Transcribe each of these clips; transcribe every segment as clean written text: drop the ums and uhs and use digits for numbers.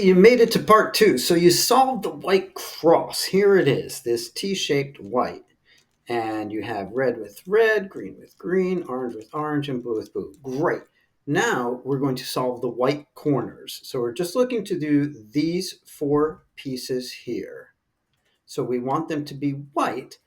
Hey, you made it to part two. So you solved the white cross. Here it is, this T-shaped white. And you have red with red, green with green, orange with orange, and blue with blue. Great. Now we're going to solve the white corners. So we're just looking to do these four pieces here. So we want them to be white,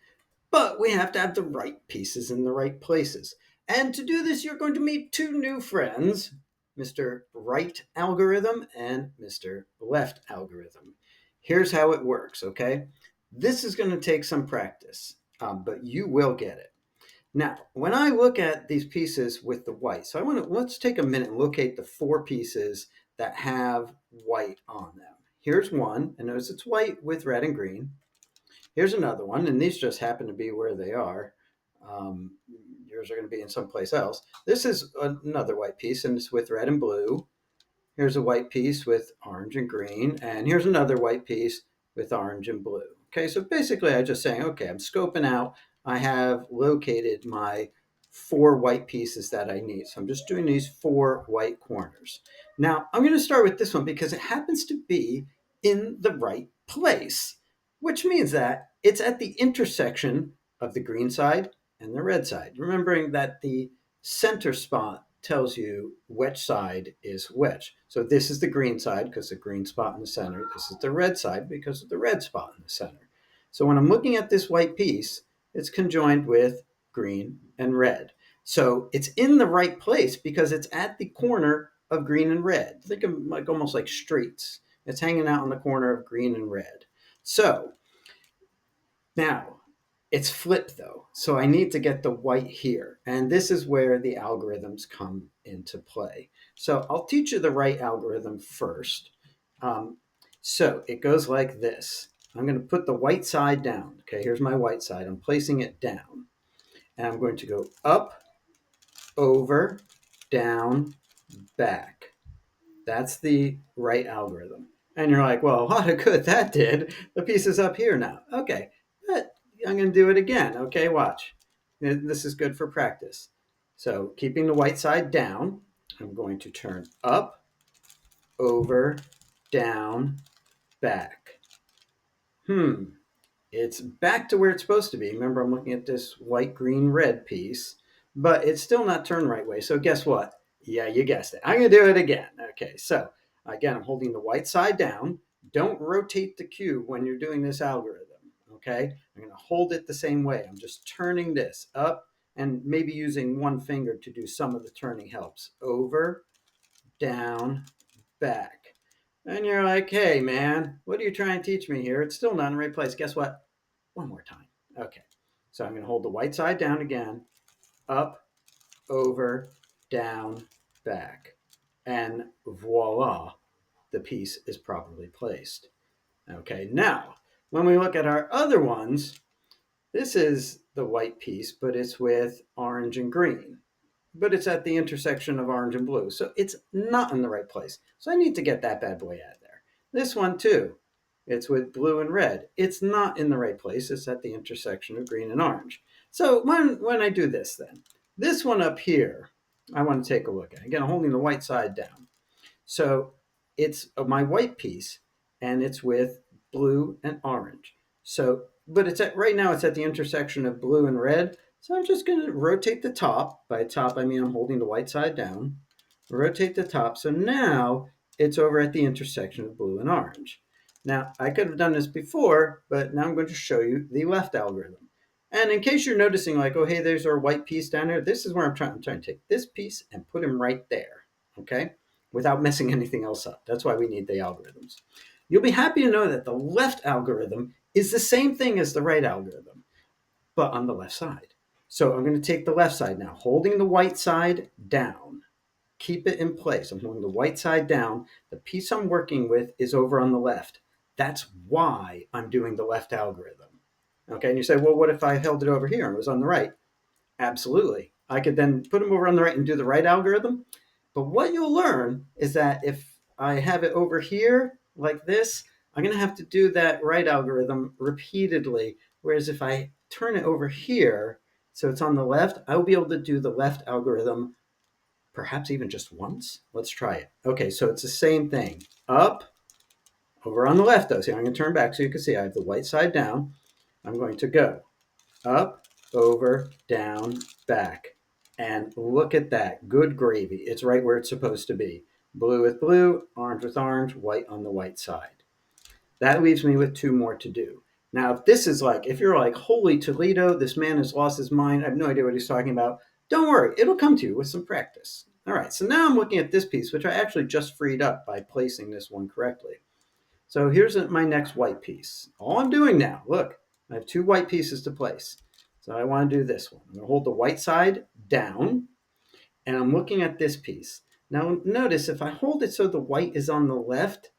but we have to have the right pieces in the right places. And to do this, you're going to meet two new friends, Mr. Right Algorithm and Mr. Left Algorithm. Here's how it works, okay? This is going to take some practice, but you will get it. Now, when I look at these pieces with the white, so let's take a minute and locate the four pieces that have white on them. Here's one, and notice it's white with red and green. Here's another one, and these just happen to be where they are. Um, Yours are going to be in someplace else. This is another white piece, and it's with red and blue. Here's a white piece with orange and green, and here's another white piece with orange and blue. Okay, so basically I'm just saying, okay, I'm scoping out. I have located my four white pieces that I need. So I'm just doing these four white corners. Now I'm going to start with this one because it happens to be in the right place, which means that it's at the intersection of the green side and the red side. Remembering that the center spot tells you which side is which. So this is the green side because the green spot in the center. This is the red side because of the red spot in the center. So when I'm looking at this white piece, it's conjoined with green and red. So it's in the right place because it's at the corner of green and red. Think of like almost like streets. It's hanging out on the corner of green and red. So now it's flipped though. So I need to get the white here. And this is where the algorithms come into play. So I'll teach you the right algorithm first. Um, so it goes like this. I'm going to put the white side down. Okay, here's my white side. I'm placing it down. And I'm going to go up, over, down, back. That's the right algorithm. And you're like, well, what a good that did. The piece is up here now. Okay, but I'm going to do it again. Okay, watch. This is good for practice. So keeping the white side down, I'm going to turn up, over, down, back. It's back to where it's supposed to be. Remember, I'm looking at this white, green, red piece, but it's still not turned the right way. So guess what? Yeah, you guessed it. I'm going to do it again. Okay, so again, I'm holding the white side down. Don't rotate the cube when you're doing this algorithm. Okay, I'm going to hold it the same way. I'm just turning this up and maybe using one finger to do some of the turning helps. Over, down, back. And you're like, hey, man, what are you trying to teach me here? It's still not in the right place. Guess what? One more time. Okay. So I'm going to hold the white side down again, up, over, down, back. And voila, the piece is properly placed. Okay. Now, when we look at our other ones, this is the white piece, but it's with orange and green. But it's at the intersection of orange and blue. So it's not in the right place. So I need to get that bad boy out of there. This one too. It's with blue and red. It's not in the right place. It's at the intersection of green and orange. So when I do this then, this one up here, I want to take a look at. Again, I'm holding the white side down. So it's my white piece and it's with blue and orange. So, but it's at right now it's at the intersection of blue and red. So I'm just going to rotate the top. By top, I mean I'm holding the white side down. Rotate the top. So now it's over at the intersection of blue and orange. Now, I could have done this before, but now I'm going to show you the left algorithm. And in case you're noticing, like, oh, hey, there's our white piece down there, this is where I'm trying to take this piece and put him right there, okay, without messing anything else up. That's why we need the algorithms. You'll be happy to know that the left algorithm is the same thing as the right algorithm, but on the left side. So I'm going to take the left side now, holding the white side down. Keep it in place. I'm holding the white side down. The piece I'm working with is over on the left. That's why I'm doing the left algorithm. Okay, and you say, well, what if I held it over here and it was on the right? Absolutely. I could then put them over on the right and do the right algorithm. But what you'll learn is that if I have it over here like this, I'm going to have to do that right algorithm repeatedly. Whereas if I turn it over here, so it's on the left, I will be able to do the left algorithm perhaps even just once. Let's try it. Okay, so it's the same thing. Up, Over on the left though, see, I'm going to turn back so you can see I have the white side down. I'm going to go up, over, down, back. And look at that. Good gravy. It's right where it's supposed to be. Blue with blue, orange with orange, white on the white side. That leaves me with two more to do. Now, if this is like, if you're like, holy Toledo, this man has lost his mind, I have no idea what he's talking about, don't worry, it'll come to you with some practice. All right, so now I'm looking at this piece, which I actually just freed up by placing this one correctly. So here's my next white piece. All I'm doing now, look, I have two white pieces to place. So I want to do this one. I'm going to hold the white side down, and I'm looking at this piece. Now notice if I hold it so the white is on the left,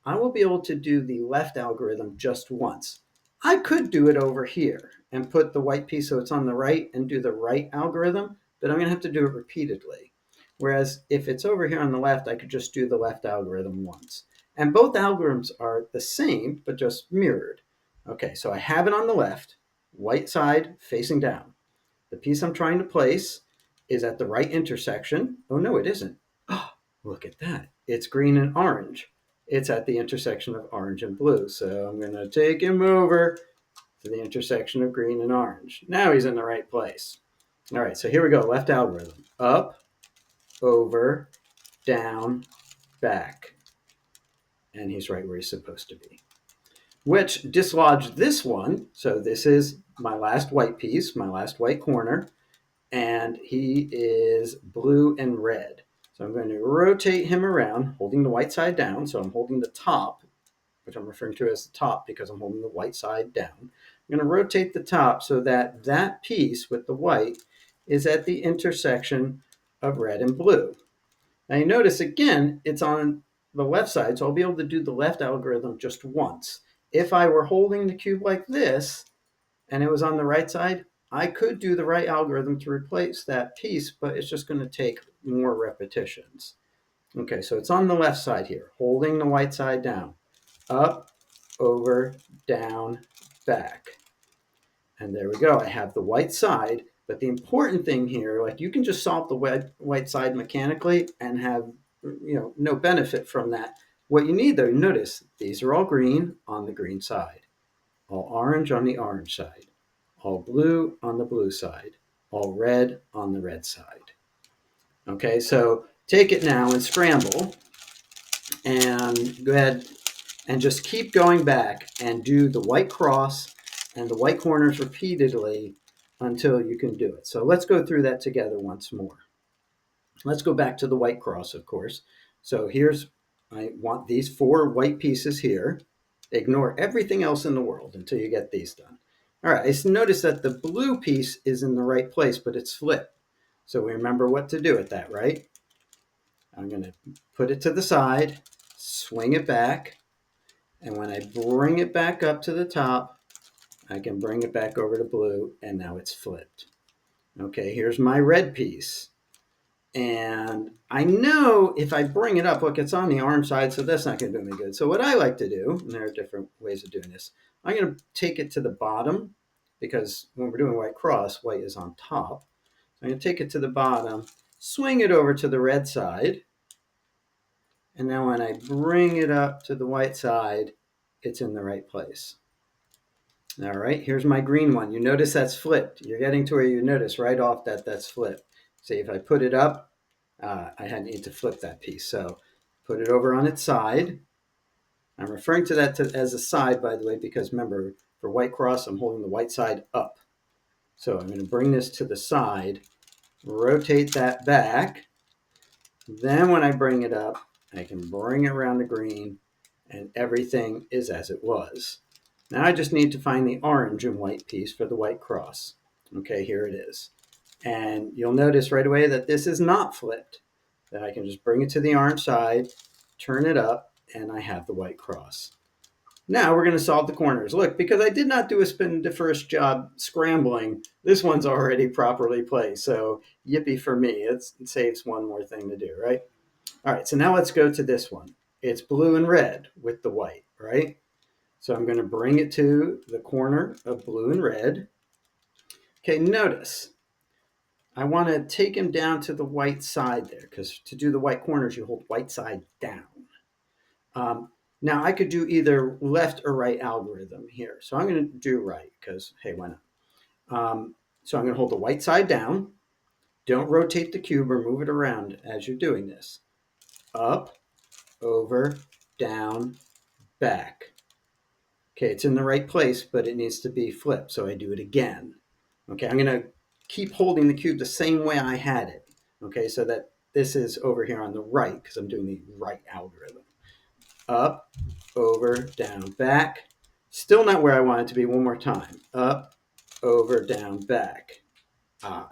I will be able to do the left algorithm just once. I could do it over here and put the white piece so it's on the right and do the right algorithm, but I'm going to have to do it repeatedly. Whereas if it's over here on the left, I could just do the left algorithm once. And both algorithms are the same, but just mirrored. Okay, so I have it on the left, white side facing down. The piece I'm trying to place is at the right intersection. Oh, no, it isn't. Oh, look at that. It's green and orange. It's at the intersection of orange and blue. So I'm going to take him over to the intersection of green and orange. Now he's in the right place. All right, so here we go. Left algorithm. Up, over, down, back. And he's right where he's supposed to be. Which dislodged this one. So this is my last white piece, my last white corner. And he is blue and red. So I'm going to rotate him around, holding the white side down. So I'm holding the top, which I'm referring to as the top because I'm holding the white side down. I'm going to rotate the top so that that piece with the white is at the intersection of red and blue. Now you notice again, it's on the left side, so I'll be able to do the left algorithm just once. If I were holding the cube like this and it was on the right side, I could do the right algorithm to replace that piece, but it's just going to take more repetitions. Okay, so it's on the left side here, holding the white side down. Up, over, down, back. And there we go. I have the white side, but the important thing here, like you can just solve the white side mechanically and have no benefit from that. What you need though, notice these are all green on the green side, all orange on the orange side, all blue on the blue side, all red on the red side. Okay, so take it now and scramble and go ahead and just keep going back and do the white cross and the white corners repeatedly until you can do it. So let's go through that together once more. Let's go back to the white cross, of course. So I want these four white pieces here. Ignore everything else in the world until you get these done. All right, I notice that the blue piece is in the right place, but it's flipped. So we remember what to do with that, right? I'm going to put it to the side, swing it back, and when I bring it back up to the top, I can bring it back over to blue, and now it's flipped. Okay, here's my red piece. And I know if I bring it up, look, it's on the orange side, so that's not going to do me good. So what I like to do, and there are different ways of doing this, I'm going to take it to the bottom because when we're doing white cross, white is on top. So I'm going to take it to the bottom, swing it over to the red side, and then when I bring it up to the white side, it's in the right place. All right, here's my green one. You notice that's flipped. You're getting to where you notice right off that that's flipped. See, if I put it up, I need to flip that piece. So put it over on its side. I'm referring to that as a side, by the way, because remember, for white cross, I'm holding the white side up. So I'm going to bring this to the side, rotate that back. Then when I bring it up, I can bring it around the green, and everything is as it was. Now I just need to find the orange and white piece for the white cross. Okay, here it is. And you'll notice right away that this is not flipped. That I can just bring it to the orange side, turn it up, and I have the white cross. Now we're going to solve the corners. Look, because I did not do a spin the first job scrambling, this one's already properly placed. So yippee for me. It saves one more thing to do, right? All right, so now let's go to this one. It's blue and red with the white, right? So I'm going to bring it to the corner of blue and red. Okay, notice I want to take him down to the white side there because to do the white corners, you hold white side down. Now I could do either left or right algorithm here. So I'm going to do right because, hey, why not? So I'm going to hold the white side down. Don't rotate the cube or move it around as you're doing this. Up, over, down, back. Okay, it's in the right place, but it needs to be flipped. So I do it again. Okay, I'm going to keep holding the cube the same way I had it. Okay, so that this is over here on the right because I'm doing the right algorithm. Up, over, down, back. Still not where I want it to be. One more time. Up, over, down, back.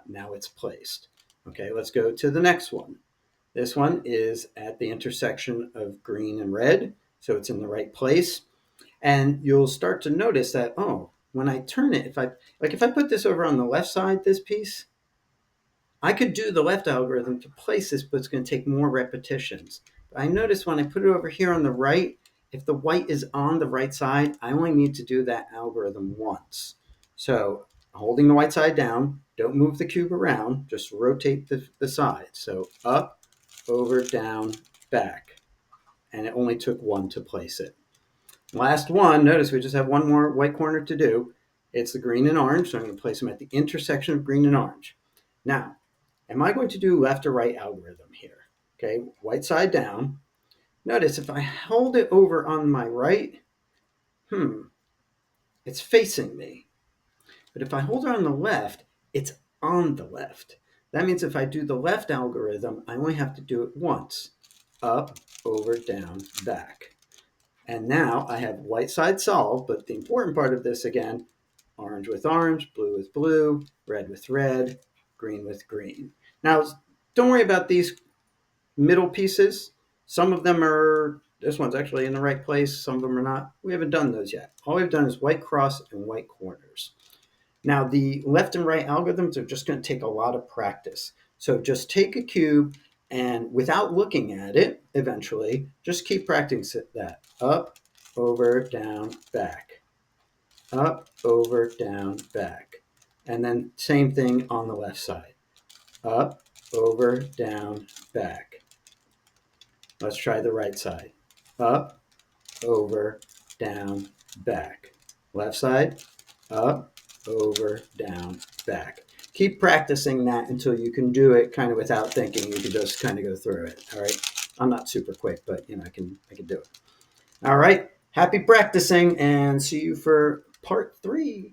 Now it's placed. Okay, let's go to the next one. This one is at the intersection of green and red, so it's in the right place. And you'll start to notice that, oh, when I turn it, if I put this over on the left side, this piece, I could do the left algorithm to place this, but it's going to take more repetitions. But I notice when I put it over here on the right, if the white is on the right side, I only need to do that algorithm once. So holding the white side down, don't move the cube around, just rotate the side. So up, over, down, back. And it only took one to place it. Last one, notice we just have one more white corner to do. It's the green and orange, so I'm going to place them at the intersection of green and orange. Now, am I going to do left or right algorithm here? Okay, white side down. Notice if I hold it over on my right, it's facing me. But if I hold it on the left, it's on the left. That means if I do the left algorithm, I only have to do it once. Up, over, down, back. And now I have white side solved, but the important part of this again, orange with orange, blue with blue, red with red, green with green. Now, don't worry about these middle pieces. Some of them are, this one's actually in the right place, some of them are not. We haven't done those yet. All we've done is white cross and white corners. Now, the left and right algorithms are just going to take a lot of practice. So just take a cube and without looking at it, eventually, just keep practicing that. Up, over, down, back. Up, over, down, back. And then same thing on the left side. Up, over, down, back. Let's try the right side. Up, over, down, back. Left side, up, over, down, back. Keep practicing that until you can do it kind of without thinking. You can just kind of go through it. All right. I'm not super quick, but I can do it. All right. Happy practicing and see you for part 3.